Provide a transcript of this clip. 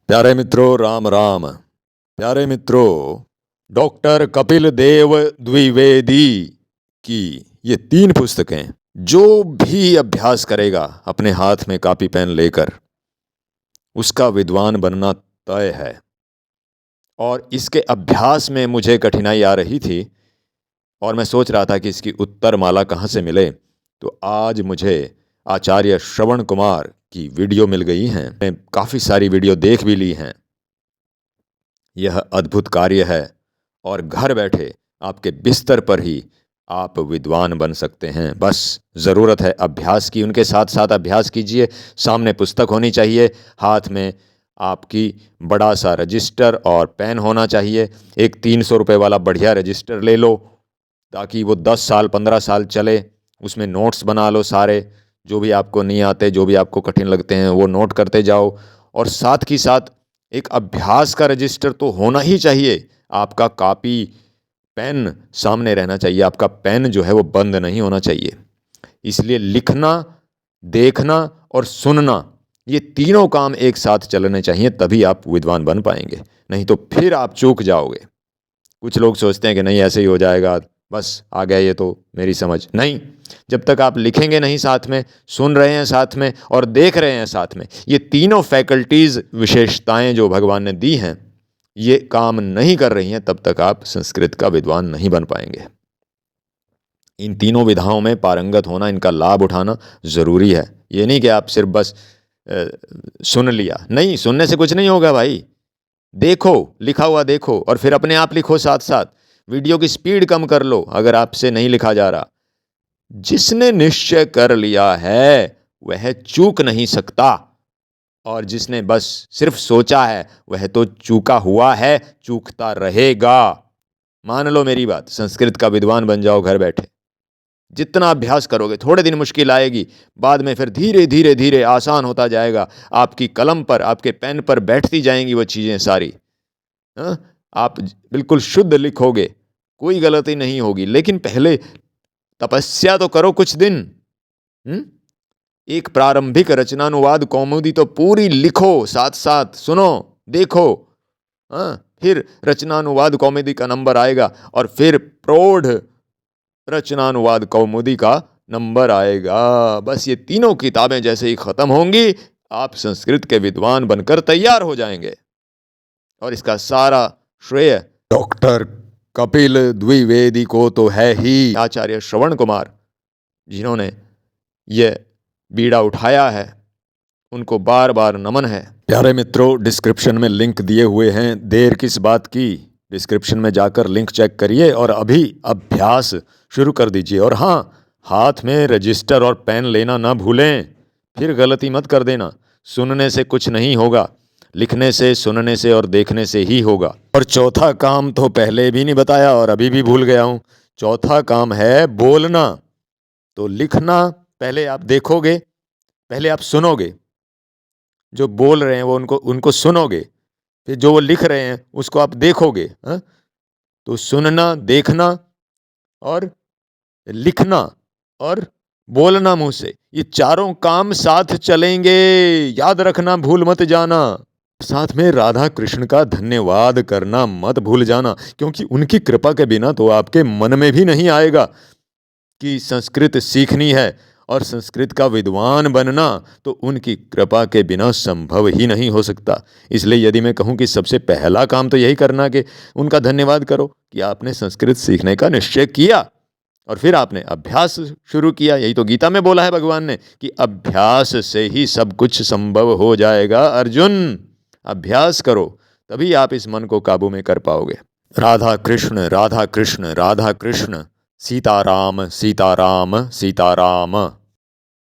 प्यारे मित्रों, राम राम। प्यारे मित्रों, डॉक्टर कपिल देव द्विवेदी की ये 3 पुस्तकें, जो भी अभ्यास करेगा अपने हाथ में कॉपी पेन लेकर, उसका विद्वान बनना तय है। और इसके अभ्यास में मुझे कठिनाई आ रही थी और मैं सोच रहा था कि इसकी उत्तर माला कहाँ से मिले। तो आज मुझे आचार्य श्रवण कुमार की वीडियो मिल गई हैं। मैंने काफ़ी सारी वीडियो देख भी ली हैं। यह अद्भुत कार्य है और घर बैठे आपके बिस्तर पर ही आप विद्वान बन सकते हैं। बस ज़रूरत है अभ्यास की। उनके साथ साथ अभ्यास कीजिए। सामने पुस्तक होनी चाहिए, हाथ में आपकी बड़ा सा रजिस्टर और पेन होना चाहिए। एक 300 रुपये वाला बढ़िया रजिस्टर ले लो ताकि वो 10 साल 15 साल चले। उसमें नोट्स बना लो सारे, जो भी आपको नहीं आते, जो भी आपको कठिन लगते हैं वो नोट करते जाओ। और साथ ही साथ एक अभ्यास का रजिस्टर तो होना ही चाहिए। आपका कॉपी पेन सामने रहना चाहिए। आपका पेन जो है वो बंद नहीं होना चाहिए। इसलिए लिखना, देखना और सुनना, ये तीनों काम एक साथ चलने चाहिए, तभी आप विद्वान बन पाएंगे। नहीं तो फिर आप चूक जाओगे। कुछ लोग सोचते हैं कि नहीं ऐसे ही हो जाएगा, बस आ गया ये तो मेरी समझ। नहीं, जब तक आप लिखेंगे नहीं साथ में, सुन रहे हैं साथ में और देख रहे हैं साथ में, ये तीनों फैकल्टीज़, विशेषताएं जो भगवान ने दी हैं, ये काम नहीं कर रही हैं, तब तक आप संस्कृत का विद्वान नहीं बन पाएंगे। इन तीनों विधाओं में पारंगत होना, इनका लाभ उठाना ज़रूरी है। ये नहीं कि आप सिर्फ बस सुन लिया। नहीं, सुनने से कुछ नहीं होगा भाई। देखो, लिखा हुआ देखो और फिर अपने आप लिखो साथ साथ। वीडियो की स्पीड कम कर लो अगर आपसे नहीं लिखा जा रहा। जिसने निश्चय कर लिया है वह चूक नहीं सकता, और जिसने बस सिर्फ सोचा है वह तो चूका हुआ है, चूकता रहेगा। मान लो मेरी बात, संस्कृत का विद्वान बन जाओ घर बैठे। जितना अभ्यास करोगे, थोड़े दिन मुश्किल आएगी, बाद में फिर धीरे धीरे धीरे आसान होता जाएगा। आपकी कलम पर, आपके पेन पर बैठती जाएंगी वो चीज़ें सारी। हाँ? आप बिल्कुल शुद्ध लिखोगे, कोई गलती नहीं होगी। लेकिन पहले तपस्या तो करो कुछ दिन। एक प्रारंभिक रचनानुवाद कौमुदी तो पूरी लिखो, साथ साथ सुनो, देखो। फिर रचनानुवाद कौमुदी का नंबर आएगा और फिर प्रौढ़ रचनानुवाद कौमुदी का नंबर आएगा। बस ये तीनों किताबें जैसे ही खत्म होंगी, आप संस्कृत के विद्वान बनकर तैयार हो जाएंगे। और इसका सारा श्रेय डॉक्टर कपिल द्विवेदी को तो है ही। आचार्य श्रवण कुमार जिन्होंने ये बीड़ा उठाया है, उनको बार बार नमन है। प्यारे मित्रों, डिस्क्रिप्शन में लिंक दिए हुए हैं। देर किस बात की, डिस्क्रिप्शन में जाकर लिंक चेक करिए और अभी अभ्यास शुरू कर दीजिए। और हाँ, हाथ में रजिस्टर और पेन लेना ना भूलें, फिर गलती मत कर देना। सुनने से कुछ नहीं होगा, लिखने से, सुनने से और देखने से ही होगा। और चौथा काम तो पहले भी नहीं बताया और अभी भी भूल गया हूँ। चौथा काम है बोलना। तो लिखना पहले आप देखोगे, पहले आप सुनोगे, जो बोल रहे हैं वो उनको सुनोगे, फिर जो वो लिख रहे हैं उसको आप देखोगे। तो सुनना, देखना और लिखना और बोलना मुंह से, ये चारों काम साथ चलेंगे। याद रखना, भूल मत जाना। साथ में राधा कृष्ण का धन्यवाद करना मत भूल जाना, क्योंकि उनकी कृपा के बिना तो आपके मन में भी नहीं आएगा कि संस्कृत सीखनी है और संस्कृत का विद्वान बनना तो उनकी कृपा के बिना संभव ही नहीं हो सकता। इसलिए यदि मैं कहूँ कि सबसे पहला काम तो यही करना कि उनका धन्यवाद करो कि आपने संस्कृत सीखने का निश्चय किया और फिर आपने अभ्यास शुरू किया। यही तो गीता में बोला है भगवान ने कि अभ्यास से ही सब कुछ संभव हो जाएगा। अर्जुन, अभ्यास करो, तभी आप इस मन को काबू में कर पाओगे। राधा कृष्ण, राधा कृष्ण, राधा कृष्ण। सीताराम, सीताराम, सीताराम।